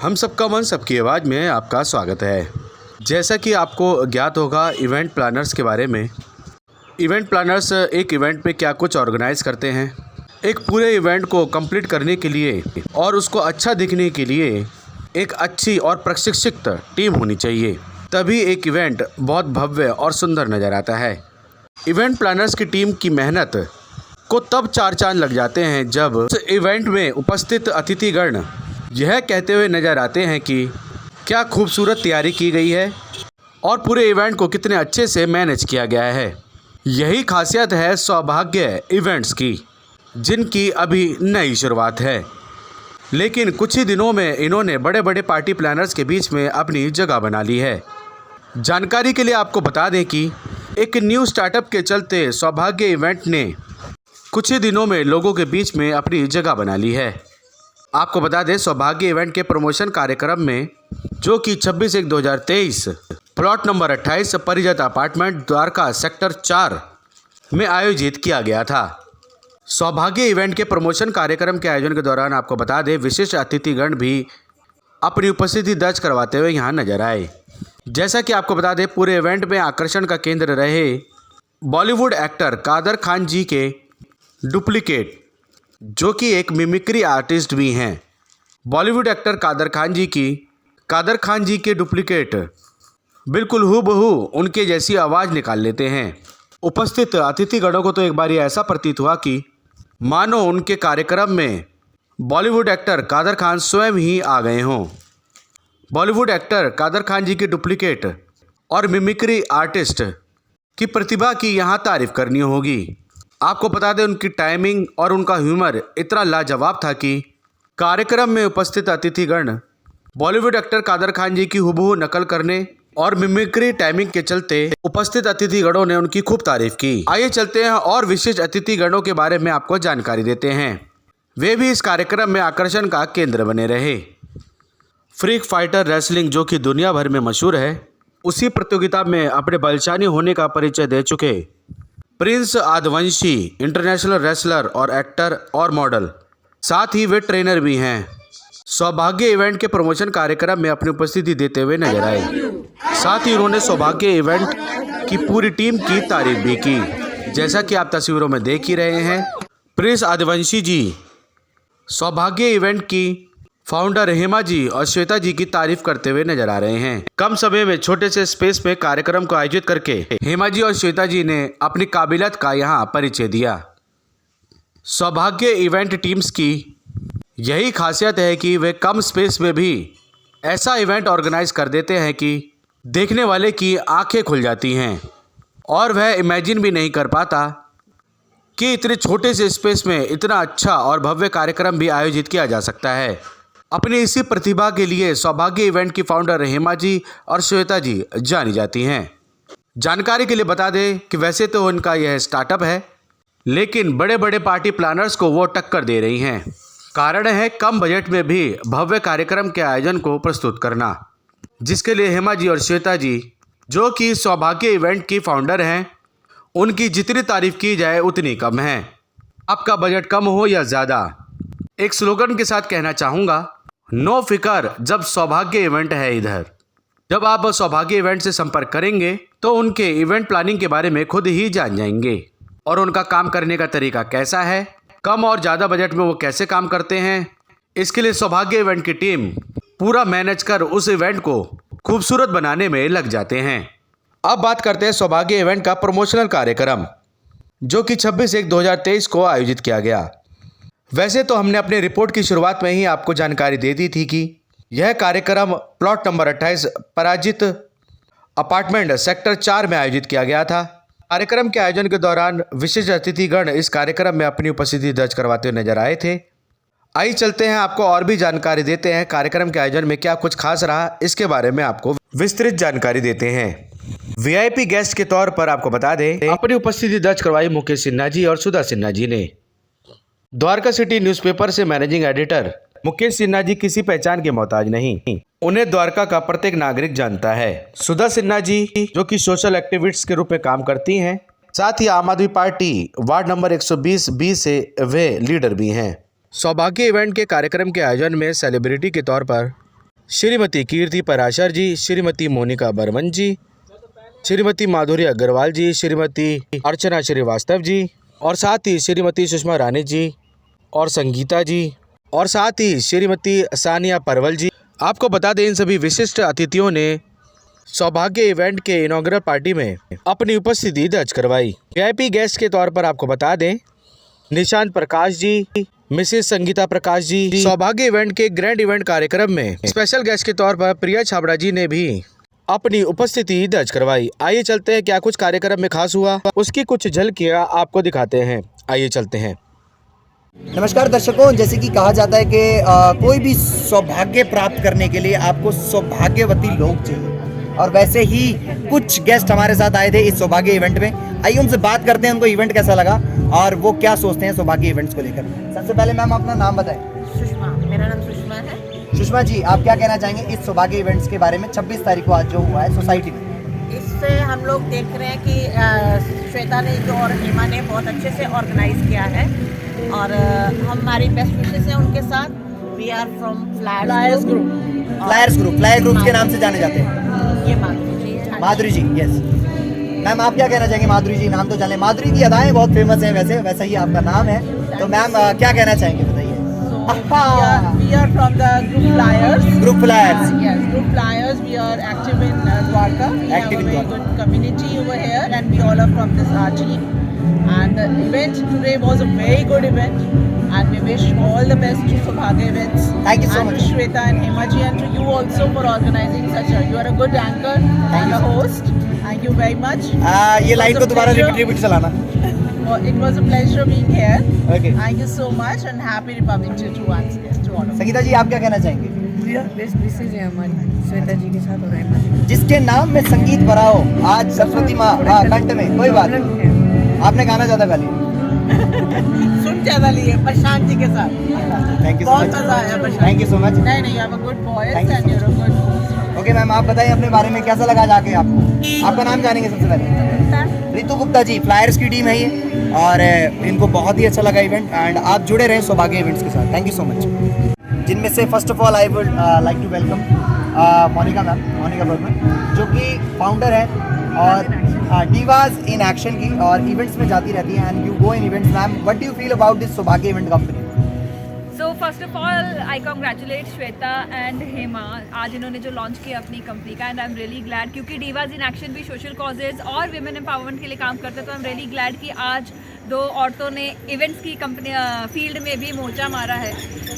हम सबका मन सबकी आवाज़ में आपका स्वागत है। जैसा कि आपको ज्ञात होगा इवेंट प्लानर्स के बारे में। इवेंट प्लानर्स एक इवेंट पे क्या कुछ ऑर्गेनाइज करते हैं। एक पूरे इवेंट को कंप्लीट करने के लिए और उसको अच्छा दिखने के लिए एक अच्छी और प्रशिक्षित टीम होनी चाहिए, तभी एक इवेंट बहुत भव्य और सुंदर नज़र आता है। इवेंट प्लानर्स की टीम की मेहनत को तब चार चांद लग जाते हैं जब उस इवेंट में उपस्थित अतिथिगण यह कहते हुए नज़र आते हैं कि क्या खूबसूरत तैयारी की गई है और पूरे इवेंट को कितने अच्छे से मैनेज किया गया है। यही खासियत है सौभाग्य इवेंट्स की, जिनकी अभी नई शुरुआत है, लेकिन कुछ ही दिनों में इन्होंने बड़े बड़े पार्टी प्लानर्स के बीच में अपनी जगह बना ली है। जानकारी के लिए आपको बता दें कि एक न्यू स्टार्टअप के चलते सौभाग्य इवेंट ने कुछ ही दिनों में लोगों के बीच में अपनी जगह बना ली है। आपको बता दें सौभाग्य इवेंट के प्रमोशन कार्यक्रम में, जो कि 26/1/2023 plot number 28 Parijat apartment Dwarka sector 4 में आयोजित किया गया था। सौभाग्य इवेंट के प्रमोशन कार्यक्रम के आयोजन के दौरान आपको बता दें विशिष्ट अतिथिगण भी अपनी उपस्थिति दर्ज करवाते हुए यहाँ नजर आए। जैसा कि आपको बता दें पूरे इवेंट में आकर्षण का केंद्र रहे बॉलीवुड एक्टर कादर खान जी के डुप्लीकेट, जो कि एक मिमिक्री आर्टिस्ट भी हैं। बॉलीवुड एक्टर कादर खान जी के डुप्लीकेट बिल्कुल हूबहू उनके जैसी आवाज़ निकाल लेते हैं। उपस्थित अतिथिगणों को तो एक बार ऐसा प्रतीत हुआ कि मानो उनके कार्यक्रम में बॉलीवुड एक्टर कादर खान स्वयं ही आ गए हों। बॉलीवुड एक्टर कादर खान जी के डुप्लीकेट और मिमिक्री आर्टिस्ट की प्रतिभा की यहाँ तारीफ करनी होगी। आपको बता दें उनकी टाइमिंग और उनका ह्यूमर इतना लाजवाब था कि कार्यक्रम में उपस्थित अतिथिगण बॉलीवुड एक्टर कादर खान जी की हूबहू नकल करने और मिमिक्री टाइमिंग के चलते उपस्थित अतिथिगणों ने उनकी खूब तारीफ की। आइए चलते हैं और विशिष्ट अतिथिगणों के बारे में आपको जानकारी देते हैं, वे भी इस कार्यक्रम में आकर्षण का केंद्र बने रहे। फ्रीक फाइटर रेसलिंग, जो कि दुनिया भर में मशहूर है, उसी प्रतियोगिता में अपने बलशाली होने का परिचय दे चुके प्रिंस आदिवंशी इंटरनेशनल रेसलर और एक्टर और मॉडल, साथ ही वे ट्रेनर भी हैं, सौभाग्य इवेंट के प्रमोशन कार्यक्रम में अपनी उपस्थिति देते हुए नजर आए। साथ ही उन्होंने सौभाग्य इवेंट की पूरी टीम की तारीफ भी की। जैसा कि आप तस्वीरों में देख ही रहे हैं, प्रिंस आदिवंशी जी सौभाग्य इवेंट की फाउंडर हेमा जी और श्वेता जी की तारीफ करते हुए नजर आ रहे हैं। कम समय में छोटे से स्पेस में कार्यक्रम को आयोजित करके हेमा जी और श्वेता जी ने अपनी काबिलियत का यहाँ परिचय दिया। सौभाग्य इवेंट टीम्स की यही खासियत है कि वे कम स्पेस में भी ऐसा इवेंट ऑर्गेनाइज कर देते हैं कि देखने वाले की आंखें खुल जाती हैं और वह इमेजिन भी नहीं कर पाता कि इतने छोटे से स्पेस में इतना अच्छा और भव्य कार्यक्रम भी आयोजित किया जा सकता है। अपनी इसी प्रतिभा के लिए सौभाग्य इवेंट की फाउंडर हेमा जी और श्वेता जी जानी जाती हैं। जानकारी के लिए बता दें कि वैसे तो उनका यह स्टार्टअप है, लेकिन बड़े बड़े पार्टी प्लानर्स को वो टक्कर दे रही हैं। कारण है कम बजट में भी भव्य कार्यक्रम के आयोजन को प्रस्तुत करना, जिसके लिए हेमा जी और श्वेता जी, जो कि सौभाग्य इवेंट की फाउंडर हैं, उनकी जितनी तारीफ की जाए उतनी कम है। आपका बजट कम हो या ज़्यादा, एक स्लोगन के साथ कहना चाहूँगा, नो फिकर जब सौभाग्य इवेंट है इधर। जब आप सौभाग्य इवेंट से संपर्क करेंगे तो उनके इवेंट प्लानिंग के बारे में खुद ही जान जाएंगे और उनका काम करने का तरीका कैसा है, कम और ज़्यादा बजट में वो कैसे काम करते हैं। इसके लिए सौभाग्य इवेंट की टीम पूरा मैनेज कर उस इवेंट को खूबसूरत बनाने में लग जाते हैं। अब बात करते हैं सौभाग्य इवेंट का प्रमोशनल कार्यक्रम, जो कि 26/1/2023 को आयोजित किया गया। वैसे तो हमने अपने रिपोर्ट की शुरुआत में ही आपको जानकारी दे दी थी कि यह कार्यक्रम plot number 28 Parijat apartment sector 4 में आयोजित किया गया था। कार्यक्रम के आयोजन के दौरान विशिष्ट अतिथिगण इस कार्यक्रम में अपनी उपस्थिति दर्ज करवाते हुए नजर आए थे। आइए चलते हैं, आपको और भी जानकारी देते हैं कार्यक्रम के आयोजन में क्या कुछ खास रहा, इसके बारे में आपको विस्तृत जानकारी देते हैं। वीआईपी गेस्ट के तौर पर आपको बता दें अपनी उपस्थिति दर्ज करवाई मुकेश सिन्हा जी और सुधा सिन्हा जी ने। द्वारका सिटी न्यूज़पेपर से मैनेजिंग एडिटर मुकेश सिन्हा जी किसी पहचान के मोहताज नहीं, उन्हें द्वारका का प्रत्येक नागरिक जानता है। सुधा सिन्हा जी जो कि सोशल एक्टिविस्ट के रूप में काम करती हैं, साथ ही आम आदमी पार्टी वार्ड नंबर 120B से वे लीडर भी हैं। सौभाग्य इवेंट के कार्यक्रम के आयोजन में सेलिब्रिटी के तौर पर श्रीमती कीर्ति पराशर जी, श्रीमती मोनिका बर्मन जी, श्रीमती माधुरी अग्रवाल जी, श्रीमती अर्चना श्रीवास्तव जी, और साथ ही श्रीमती सुषमा रानी जी और संगीता जी, और साथ ही श्रीमती सानिया परवल जी। आपको बता दें, इन सभी विशिष्ट अतिथियों ने सौभाग्य इवेंट के इनॉग्रल पार्टी में अपनी उपस्थिति दर्ज करवाई। वीआईपी गेस्ट के तौर पर आपको बता दें, निशांत प्रकाश जी, मिसेस संगीता प्रकाश जी। सौभाग्य इवेंट के ग्रैंड इवेंट कार्यक्रम में स्पेशल गेस्ट के तौर पर प्रिया छाबड़ा जी ने भी अपनी उपस्थिति दर्ज करवाई। आइए चलते हैं, क्या कुछ कार्यक्रम में खास हुआ उसकी कुछ झलकियां आपको दिखाते हैं। आइए चलते हैं। नमस्कार दर्शकों, जैसे कि कहा जाता है कि कोई भी सौभाग्य प्राप्त करने के लिए आपको सौभाग्यवती लोग चाहिए, और वैसे ही कुछ गेस्ट हमारे साथ आए थे इस सौभाग्य इवेंट में। आइए उनसे बात करते हैं, उनको इवेंट कैसा लगा और वो क्या सोचते हैं सौभाग्य इवेंट्स को लेकर। सबसे पहले मैम अपना नाम बताएं। सुषमा, मेरा नाम सुषमा है। सुषमा जी, आप क्या कहना चाहेंगे इस सौभाग्य इवेंट्स के बारे में? 26 तारीख को आज जो हुआ है सोसाइटी में, इससे हम लोग देख रहे हैं कि श्वेता ने जो और हेमा ने बहुत अच्छे से ऑर्गेनाइज किया है, और हमारी बेस्ट विशेस हैं उनके साथ। We are from flyers group. Flyer group के नाम से जाने जाते हैं। ये माधुरी जी है। माधुरी जी, यस। मैम आप क्या कहना चाहेंगे? माधुरी जी नाम तो जाने, माधुरी की अदाएं बहुत फेमस हैं, वैसा ही आपका नाम है, तो मैम क्या कहना चाहेंगे, बताइए। We are from the group Flyers. Group Flyers. Yes, group Flyers. We are active in Dwarka. We Active have in a very Dwarka. good community over here, and we all are from this team. And the event today was a very good event, and we wish all the best to Saubhagya Events. Thank you so and much. to Shweta and Hema ji, and to you also for organizing such a. You are a good anchor and you a so host. Thank you very much. ये line को दोबारा repeat चलाना। It was a pleasure being here. Okay. Thank you so much, and happy Republic Day to once again to all of you. Sangeeta जी, आप क्या कहना चाहेंगे? Best विशेष है हमारी श्वेता जी के साथ और हेमा जी। जिसके नाम में संगीत भरा हो, आज सरस्वती माँ कंठ में, कोई बात नहीं। आपने गाना ज्यादा गा लिया। सुन ज्यादा लिए प्रशांत जी के साथ। थैंक यू सो बहुत मच। मजा आया Prashant. Thank you so much. नहीं नहीं, आप good boy Thank you and so you are good host. Okay ma'am, आप बताइए अपने बारे में, कैसा लगा जाके आपको? आपका नाम जानेंगे सबसे पहले। रितु गुप्ता जी, फ्लायर्स की टीम है ये, और इनको बहुत ही अच्छा लगा इवेंट, एंड आप जुड़े रहे सौभाग्य इवेंट्स के साथ। Thank you so much. जिनमें से first of all I would like to welcome Monica ma'am, Monica Barman, जो कि फाउंडर है और डीवाज इन एक्शन की, और इवेंट्स में जाती रहती है, and you go in events. Ma'am, what do you feel about this Saubhagya event company? So first of all, I congratulate Shweta and Hema. आज इन्होंने जो लॉन्च किया अपनी कंपनी का, and I am really glad, क्योंकि डीवाज इन एक्शन भी social causes और women empowerment के लिए काम करते हैं, तो आई एम रियली ग्लैड कि आज दो औरतों ने इवेंट्स की कंपनी फील्ड में भी मोर्चा मारा है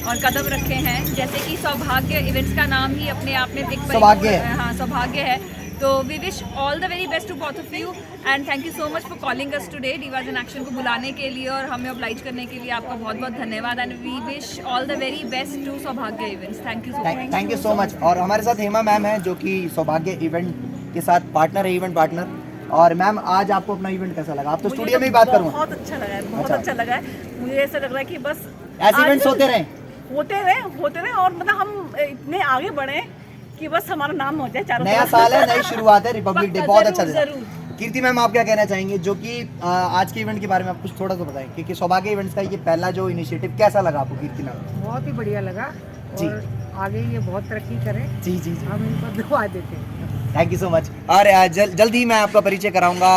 और कदम रखे हैं। जैसे कि सौभाग्य इवेंट्स का नाम ही अपने आप में एक सौभाग्य है। हाँ, सौभाग्य है। तो we wish all the very best to both of you, and thank you so much for calling us today. Divas in action को बुलाने के लिए और हमें ऑब्लाइज करने के लिए आपका बहुत बहुत धन्यवाद, and we wish all the very best to Saubhagya events. Thank you so much. Thank you so much. और हमारे साथ हेमा मैम है, जो कि सौभाग्य इवेंट के साथ पार्टनर है, इवेंट पार्टनर। और मैम, आज आपको अपना इवेंट कैसा लगा? आप तो स्टूडियो में ही बात करूँगा। बहुत अच्छा लगा है, बहुत अच्छा। अच्छा लगा है। मुझे ऐसा लग रहा है कि बस ऐसे इवेंट्स होते रहे, और मतलब हम इतने आगे बढ़े कि बस हमारा नाम हो जाए चारों नया तरफ। साल है, नई शुरुआत है, रिपब्लिक डे बहुत अच्छा जरूर, था। जरूर। कीर्ति मैम, आप क्या कहना चाहेंगे, जो कि आज के इवेंट के बारे में आप कुछ थोड़ा सा बताएं, क्योंकि सौभाग्य इवेंट्स का ये पहला जो इनिशिएटिव, कैसा लगा आपको कीर्ति मैम? बहुत ही बढ़िया लगा, जी। और आगे ये बहुत तरक्की करें, जी जी, हम इनको दुआ देते हैं। Thank you so much. और जल्द ही मैं आपका परिचय कराऊंगा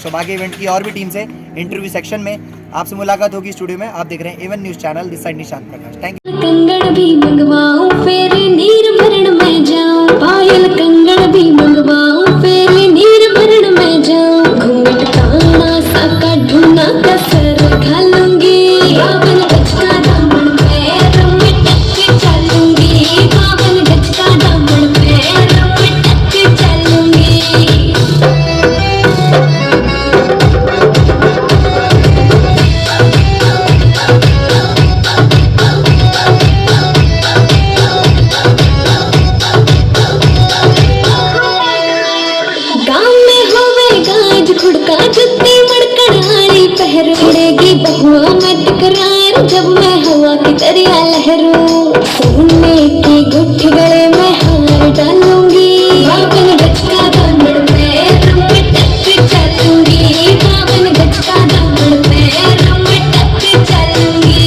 सौभाग्य इवेंट की और भी टीम से इंटरव्यू सेक्शन में। आपसे मुलाकात होगी स्टूडियो में। आप देख रहे हैं एवन news channel, this side Nishant Prakash. Thank you. कंगन भी मंगवाऊं फिर नीर भरण में जाऊं, पायल कंगन भी मंगवाऊं फिर नीर भरण में जाऊं, घूंघट काना साका ढूंढना कसर घालूंगी, बावन गज का दामन पैर में टक चलूंगी, बावन गज का दामन पैर में टक चलूंगी। जुत्ती मड़कड़ारी पहर उड़ेगी बहुआ में टकरार, जब मैं हवा की दरिया लहरूं, सोने की गुट्ठी गले में हार डालूंगी, बावन गज का दामन पैर में टक चलूंगी, बावन गज का दामन पैर में टक चलूंगी।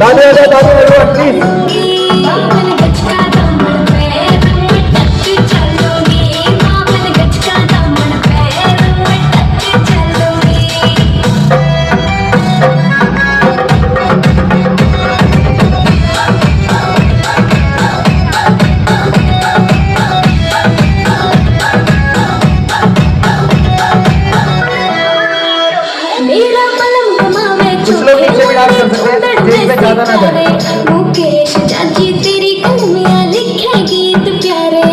बावन गज का दामन पैर में टक चलोगी बावन गज का दामन पैर में टक चलोगी मेरा मलम कमावे चोखे मुकेश जाजी तेरी कलमिया लिखे गीत प्यारे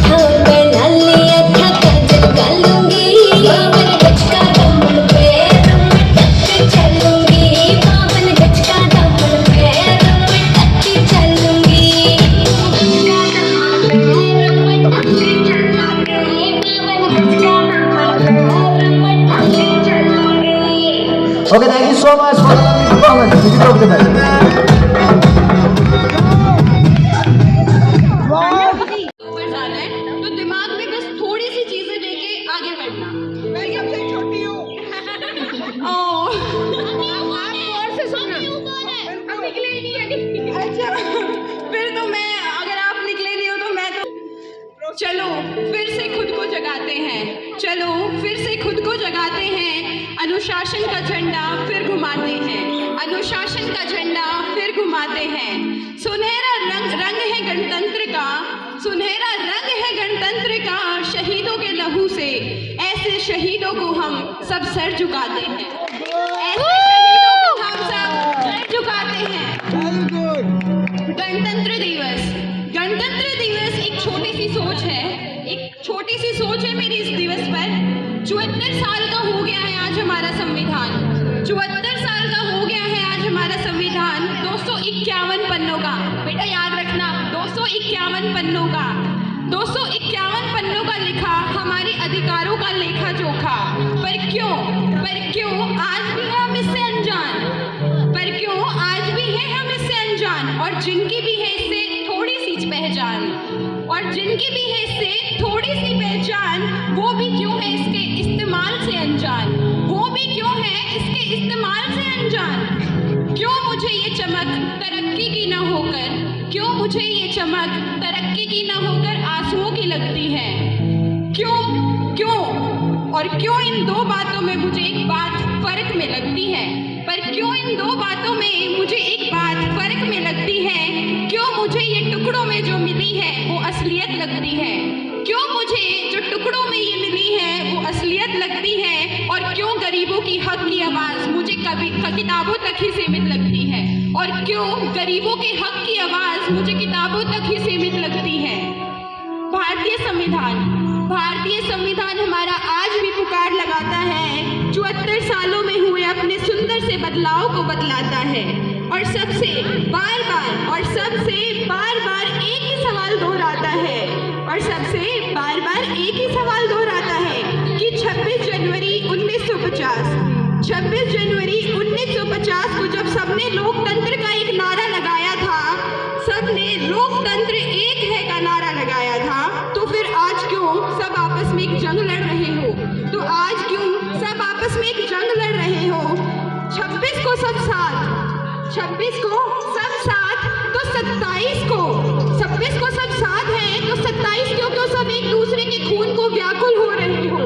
हाँ मैं लाली अखा काजल गालूंगी बावन गज का दामन पैर में टक चलूंगी बावन गज का दामन पैर में टक चलूंगी Okay, thank you so much for the performance. This is all the best. ऊपर जाना है तो दिमाग में बस थोड़ी सी चीजें लेके आगे बढ़ना। मैं सबसे छोटी हूँ। और से सुनना। अब निकले ही नहीं है। अच्छा फिर तो मैं अगर आप निकले नहीं हो तो मैं तो चलो फिर से खुद को जगाते हैं। चलो फिर से खुद को जगाते हैं। अनुशासन का झंडा फिर घुमाते हैं। अनुशासन का झंडा फिर घुमाते हैं। सुनहरा रंग है गणतंत्र का। सुनहरा रंग है गणतंत्र का। शहीदों के लहू से ऐसे शहीदों को हम सब सर झुकाते हैं। ऐसे शहीदों को हम सब सर झुकाते हैं। गणतंत्र दिवस एक छोटी सी सोच है। एक छोटी सी सोच है मेरी इस दिवस पर। 74 साल का हो गया है आज हमारा संविधान। 74 साल का हो गया है आज हमारा संविधान। 251 पन्नों का, बेटा याद रखना, 251 पन्नों का, 251 पन्नों का लिखा हमारे अधिकारों का लेखा जोखा। पर क्यों आज भी है हम इससे अनजान। पर क्यों आज भी है हम इससे अनजान। और जिनकी भी है इससे थोड़ी सी पहचान, और जिनकी भी है इससे थोड़ी सी पहचान, वो भी क्यों है इसके इस्तेमाल से अनजान। वो भी क्यों है इसके इस्तेमाल से अनजान। क्यों मुझे ये चमक तरक्की की ना होकर, क्यों मुझे ये चमक तरक्की की ना होकर आंसुओं की लगती है। क्यों और क्यों इन दो बातों में मुझे एक बात फर्क में लगती है। पर क्यों इन दो बातों में मुझे एक बात फर्क में लगती है। क्यों मुझे ये टुकड़ों में जो मिली है वो असलियत लगती है। क्यों मुझे जो टुकड़ों में ये मिली है वो असलियत लगती है। और क्यों गरीबों की हक की आवाज़ मुझे किताबों तक ही सीमित लगती है। और क्यों गरीबों के हक की आवाज़ मुझे किताबों तक ही सीमित लगती है। भारतीय संविधान हमारा आज भी पुकार लगाता है। 74 सालों में हुए अपने सुंदर से बदलाव को बतलाता है। और सबसे बार बार एक ही सवाल दोहराता है। और सबसे बार बार एक ही सवाल दोहराता है कि 26 जनवरी 1950 को जब सबने लोकतंत्र का एक नारा लगाया था, सबने लोकतंत्र एक है का नारा लगाया था, तो फिर आज क्यों सब आपस में एक जंग लड़ रहे हो। तो आज क्यों सब आपस में एक जंग लड़ रहे हो। 26 को सब साथ, 26 को सब साथ, तो 27 को 26 को सब साथ है, तो 27 क्यों सब एक दूसरे के खून को व्याकुल हो रहे हो।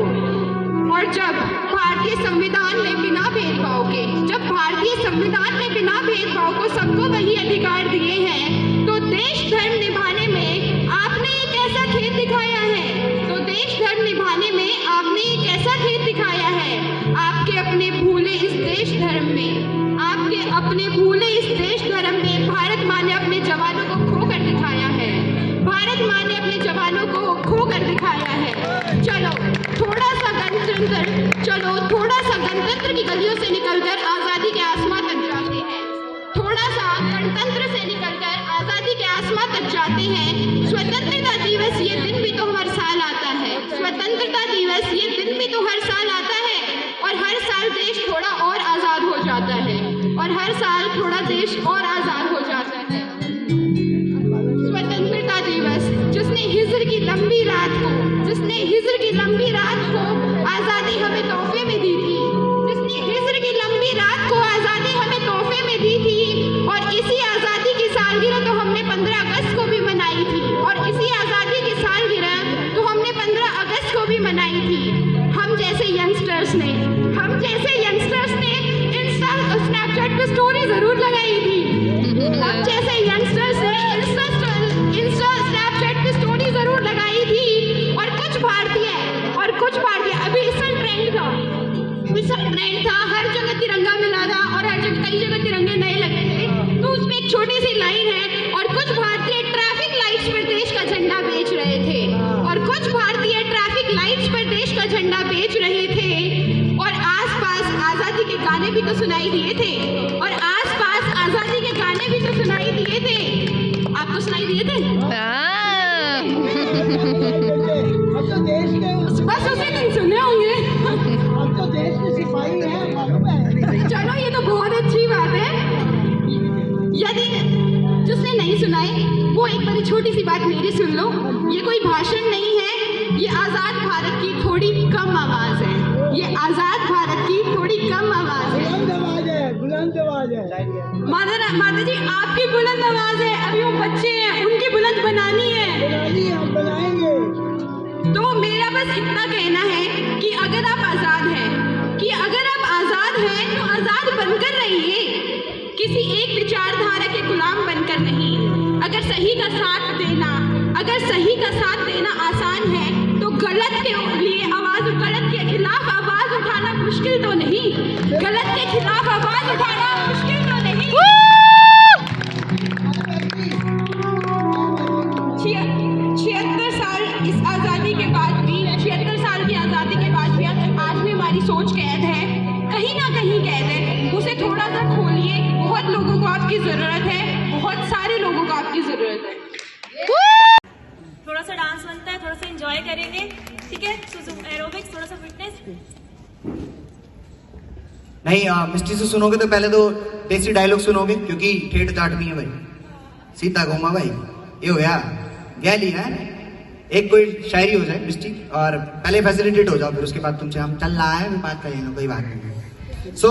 और जब भारतीय संविधान ने बिना भेदभाव के, जब भारतीय संविधान ने बिना भेदभाव को सबको वही अधिकार दिए हैं, तो देश धर्म निभाने में आपने एक ऐसा खेत दिखाया है। तो देश धर्म निभाने में आपने एक ऐसा खेत दिखाया है। आपके अपने भूले इस देश धर्म में, आपके अपने भूले इस देश धर्म में भारत माँ ने अपने जवानों को खो कर दिखाया है। भारत माँ ने अपने जवानों को खो कर दिखाया है। चलो थोड़ा सा गणतंत्र की गलियों से निकलकर आज़ादी के आसमां तक जाते हैं। थोड़ा सा गणतंत्र से निकलकर आज़ादी के आसमां तक जाते हैं। स्वतंत्रता दिवस ये दिन भी तो हर साल आता है। स्वतंत्रता दिवस ये दिन भी तो हर साल आता है। और हर साल देश थोड़ा और आज़ाद हो जाता है। और हर साल थोड़ा देश और आज़ाद हो जाता है। स्वतंत्रता दिवस जिसने हिज्र की लंबी रात को आज़ादी हमें तोहफे में दी थी, जिसने हिज्र की लंबी रात को आज़ादी हमें तोहफे में दी थी। स्टोरी जरूर लगाई थी। अब जैसे यंगस्टर्स ने इंस्टा स्नैपचैट पे स्टोरी जरूर लगाई थी। और कुछ भारतीय अभी इस साल ट्रेंड था, हर जगह तिरंगा मिला था और हर जगह कई जगह तिरंगे नए लगे थे। तो उसमें एक छोटी सी लाइन है, और कुछ भारतीय ट्रैफिक लाइट्स पर देश का झंडा बेच रहे थे। और कुछ भारतीय ट्रैफिक लाइट्स पर देश का झंडा बेच रहे थे। और आसपास आजादी के गाने भी तो सुनाई दिए थे। और आसपास आजादी के गाने भी तो सुनाई दिए थे। आपको सुनाई दिए थे? बस उसे नहीं सुने होंगे। चलो ये तो बहुत अच्छी बात है। यदि जिसने नहीं सुनाई वो एक बड़ी छोटी सी बात मेरी सुन लो। ये कोई भाषण नहीं है, ये आजाद भारत की थोड़ी कम आवाज है। ये आजाद भारत की थोड़ी कम आवाज है। माता जी आपकी बुलंद आवाज है, अभी वो बच्चे हैं, उनकी बुलंद बनानी है। तो मेरा बस इतना कहना है कि अगर आप आजाद हैं तो आजाद बनकर रहिए, किसी एक विचारधारा के गुलाम बनकर नहीं। अगर सही का साथ देना आसान है तो गलत के खिलाफ आवाज उठाना मुश्किल तो नहीं। गलत के खिलाफ आवाज उठाना मुश्किल तो नहीं। 76 साल इस आज़ादी के बाद भी, 76 साल की आज़ादी के बाद भी आज भी हमारी सोच कैद है, कहीं ना कहीं कैद है। उसे थोड़ा सा खोलिए। बहुत लोगों को आपकी ज़रूरत है, बहुत सारे लोगों को आपकी ज़रूरत है। थोड़ा सा डांस बनता है, थोड़ा सा एंजॉय करेंगे, ठीक है? एरोबिक्स, थोड़ा सा फिटनेस। नहीं मिस्टी से सुनोगे तो पहले तो देसी डायलॉग सुनोगे, क्योंकि ठेठ चाटनी है भाई। सीता घूमा भाई, ये हो यार गैली है। एक कोई शायरी हो जाए मिस्टी, और पहले फैसिलिटेट हो जाओ, फिर उसके बाद तुमसे हम चल रहा है बात करेंगे, कोई बात नहीं। सो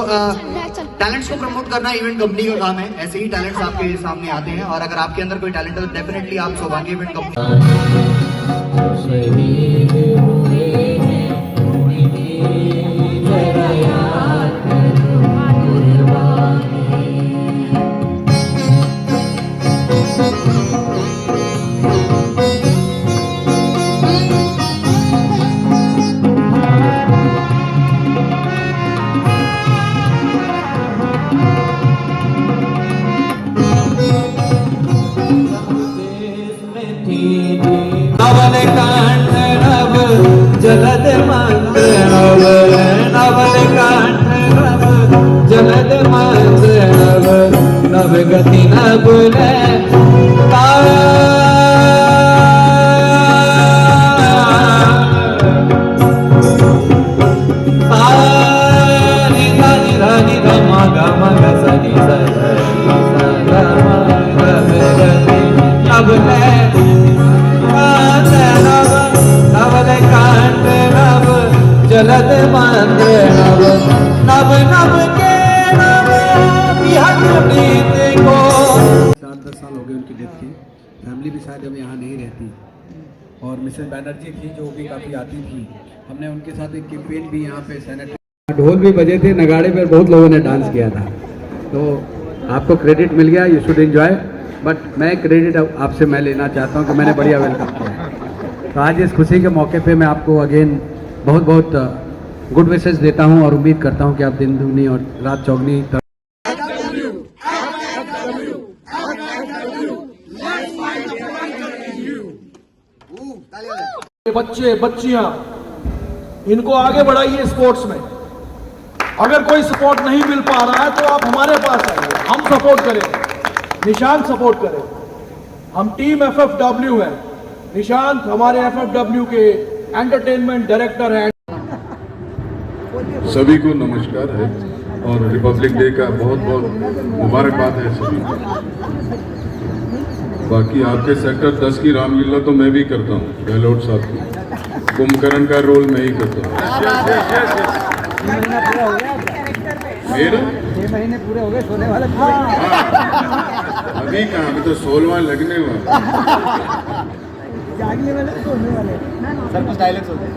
टैलेंट्स को प्रमोट करना इवेंट कंपनी का काम है। ऐसे ही टैलेंट्स आपके सामने आते हैं, और अगर आपके अंदर कोई टैलेंट है तो डेफिनेटली आप सौभाग्य इवेंट कंपनी जलद मंत्र नवल कांठ जलद मंत्र नव गति नबुल जलद मंत्र नव नव के नव विहत प्रीत को। 7-10 साल हो गए उनकी डेथ की। फैमिली भी शायद अब यहाँ नहीं रहती, और मिसेस बैनर्जी थी जो भी काफ़ी आती थी। हमने उनके साथ एक कैंपेन भी यहाँ पे सैनिटरी, ढोल भी बजे थे, नगाड़े पर बहुत लोगों ने डांस किया था। तो आपको क्रेडिट मिल गया, यू शुड एंजॉय। बट मैं क्रेडिट आपसे मैं लेना चाहता हूँ कि मैंने बढ़िया वेलकम किया। तो आज इस खुशी के मौके पे मैं आपको अगेन बहुत बहुत गुड विशेस देता हूं, और उम्मीद करता हूं कि आप दिन दुगनी और रात चौगनी बच्चे बच्चियां इनको आगे बढ़ाइए स्पोर्ट्स में। अगर कोई सपोर्ट नहीं मिल पा रहा है तो आप हमारे पास आइए, हम सपोर्ट करें, निशांत सपोर्ट करें। हम टीम FFW है, निशांत हमारे FFW के एंटरटेनमेंट डायरेक्टर हैं। सभी को नमस्कार है, और रिपब्लिक डे का बहुत बहुत मुबारकबाद है सभी को। बाकी आपके सेक्टर 10 की रामलीला तो मैं भी करता हूँ, गहलोत साहब की कुंभकर्ण का रोल मैं ही करता हूँ। मेरे 6 महीने पूरे हो गए सोने वाले। अभी कहाँ, अभी तो 16वां लगने वाला। जागने वाले सोने वाले। सर कुछ डायलॉग्स होते हैं।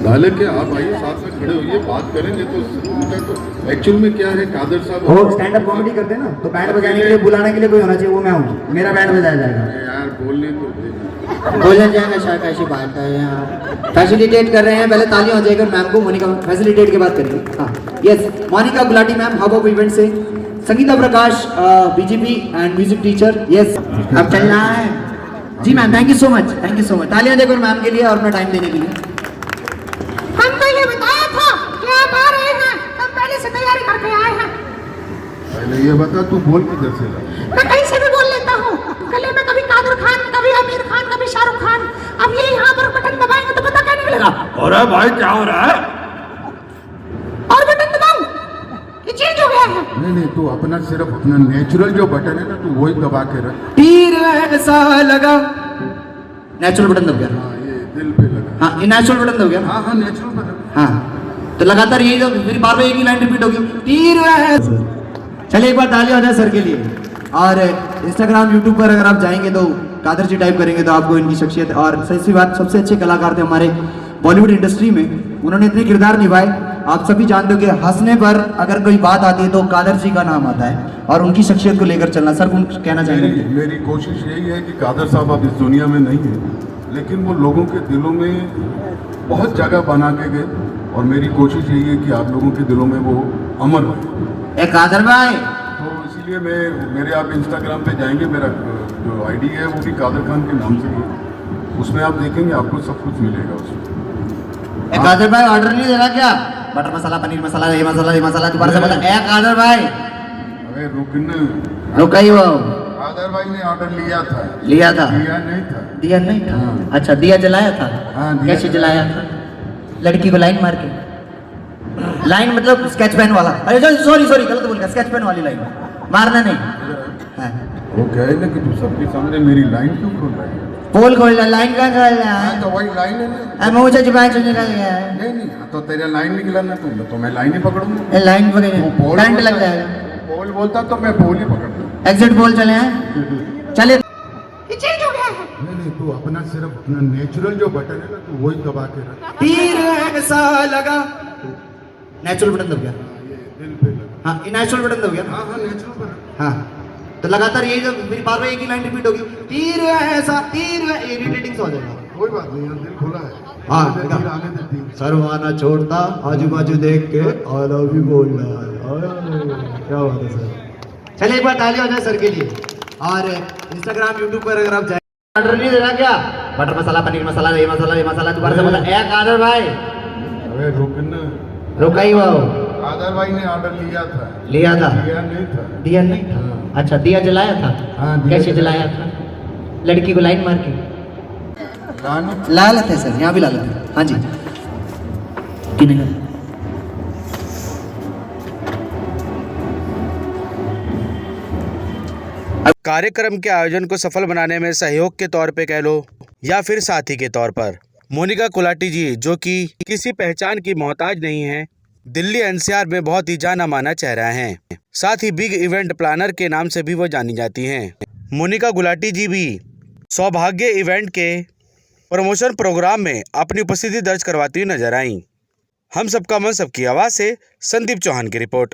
डाले के आप आइए साथ में खड़े होइए बात करेंगे तो उनका तो एक्चुअल में क्या है कादर साहब वो स्टैंड अप कॉमेडी करते हैं ना, तो बैंड बजाने के लिए बुलाने के लिए कोई होना चाहिए, वो मैं हूँ, मेरा बैंड बजाया जाएगा। यार बोलने तो बोला जाएगा शायद, ऐसी बात है यहाँ फैसिलिटेट कर रहे हैं। पहले तालियां हो जाएगा मैम को, मोनिका फैसिलिटेट के बात करेंगे। हाँ yes, Monika Gulati ma'am hub of event से, Sangeeta Prakash BJP and music teacher. Yes अब चल रहा है जी ma'am, thank you so much, thank you so much. तालियां देखो मैम के लिए और अपना टाइम देने के लिए। हमको ये बताया था कि आप आ रहे हैं, हम पहले से तैयारी करके आए हैं। पहले ये बता तू बोल किधर से रहा? मैं कहीं से भी बोल लेता हूँ, गले में कभी कादर खान, कभी आमिर खान, कभी शाहरुख खान। अब ये यहाँ पर बटन दबाएंगे तो पता क्या निकलेगा? अरे भाई क्या हो रहा है? और बटन दबाऊं, ये चेंज हो गया है। नहीं तू अपना सिर्फ अपना नेचुरल जो बटन है ना तू वही दबा के रख। तीर ऐसा लगा, नेचुरल बटन दब गया। हाँ ये दिल पे लगा। हाँ ये नेचुरल बटन दब गया। हाँ नेचुरल बटन। हाँ तो लगातार यही तो मेरी बार बार एक ही लाइन रिपीट होगी, तीर ऐसा। चलिए एक बार ताली हो जाए सर के लिए। और इंस्टाग्राम यूट्यूब पर अगर आप जाएंगे तो कादर जी टाइप करेंगे तो आपको इनकी शख्सियत, और सही सी बात सबसे अच्छे कलाकार थे हमारे बॉलीवुड इंडस्ट्री में, उन्होंने इतने किरदार निभाए। आप सभी जानते हो कि हंसने पर अगर कोई बात आती है तो कादर जी का नाम आता है, और उनकी शख्सियत को लेकर चलना। सर कुछ कहना चाहेंगे? मेरी कोशिश यही है कि कादर साहब अब इस दुनिया में नहीं है, लेकिन वो लोगों के दिलों में बहुत जगह बना के गए, और मेरी कोशिश यही है कि आप लोगों के दिलों में वो अमर हो। कादर भाई तो इसीलिए मेरे आप इंस्टाग्राम पे जाएंगे, मेरा जो आईडी है वो भी कादर खान के नाम से है, उसमें आप देखेंगे आपको सब कुछ मिलेगा उसमें। कादर भाई ऑर्डर नहीं देना क्या? बटर मसाला, पनीर मसाला, ये मसाला दोबारा से बोला। कादर भाई अरे रुकना, रुका ही वो। कादर भाई ने ऑर्डर लिया था। लिया था? दिया नहीं था। दिया नहीं था? अच्छा दिया जलाया था? हाँ, कैसे जलाया था? लड़की को लाइन मार के? लाइन मतलब स्केच पेन वाला? अरे सॉरी गलत बोल गया, स्केच पेन वाली लाइन मारना नहीं। हाँ। वो कहे ना कि तू सबके सामने मेरी लाइन क्यों खोल रहा है? पोल खोल लाइन का खोल रहा है। तो वही लाइन है ना। मुंह से जुबान से निकल गया है। नहीं तो तेरा लाइन निकला ना तो मैं लाइन ही पकड़ूंगा। लाइन पकड़ करंट लग जाएगा। पोल बोलता तो मैं पोल ही पकड़ता। एग्जिट पोल चले हैं, चले। ये चेंज हो गया है। नहीं तू अपना सिर्फ अपना नेचुरल जो बटन है ना तू वही दबा के रख। तीर ऐसा लगा, नेचुरल बटन दब गया। ये दिल पे लगा। हाँ ये नेचुरल बटन दब गया। हाँ नेचुरल बटन। हाँ तो लगातार यही जो मेरी बार बार एक ही लाइन रिपीट होगी, तीर ऐसा, तीर इरिटेटिंग से हो जाएगा। कोई बात नहीं, दिल खुला है। हाँ आने देती। सरवाना छोड़ता, आजू बाजू देख के आई लव यू बोलना। क्या बात है सर। चलिए एक बार ताली हो जाए सर के लिए। और इंस्टाग्राम यूट्यूब पर अगर आप जाए, ऑर्डर नहीं देना क्या? बटर मसाला, पनीर मसाला, ये मसाला दोबारा से बोला। कादर भाई अरे रुकना, रुका ही वो। कादर भाई ने ऑर्डर लिया था। लिया था? दिया नहीं था। दिया नहीं था? अच्छा दिया जलाया था? हाँ, कैसे जलाया था? लड़की को लाइन मार के? लालत है सर, यहाँ भी लालत है। हाँ जी कार्यक्रम के आयोजन को सफल बनाने में सहयोग के तौर पे कह लो या फिर साथी के तौर पर मोनिका गुलाटी जी, जो कि किसी पहचान की मोहताज नहीं है, दिल्ली एनसीआर में बहुत ही जाना माना चेहरा हैं। साथ ही बिग इवेंट प्लानर के नाम से भी वो जानी जाती हैं। मोनिका गुलाटी जी भी सौभाग्य इवेंट के प्रमोशन प्रोग्राम में अपनी उपस्थिति दर्ज करवाती हुई नजर आईं। हम सबका मन सबकी आवाज़ से संदीप चौहान की रिपोर्ट।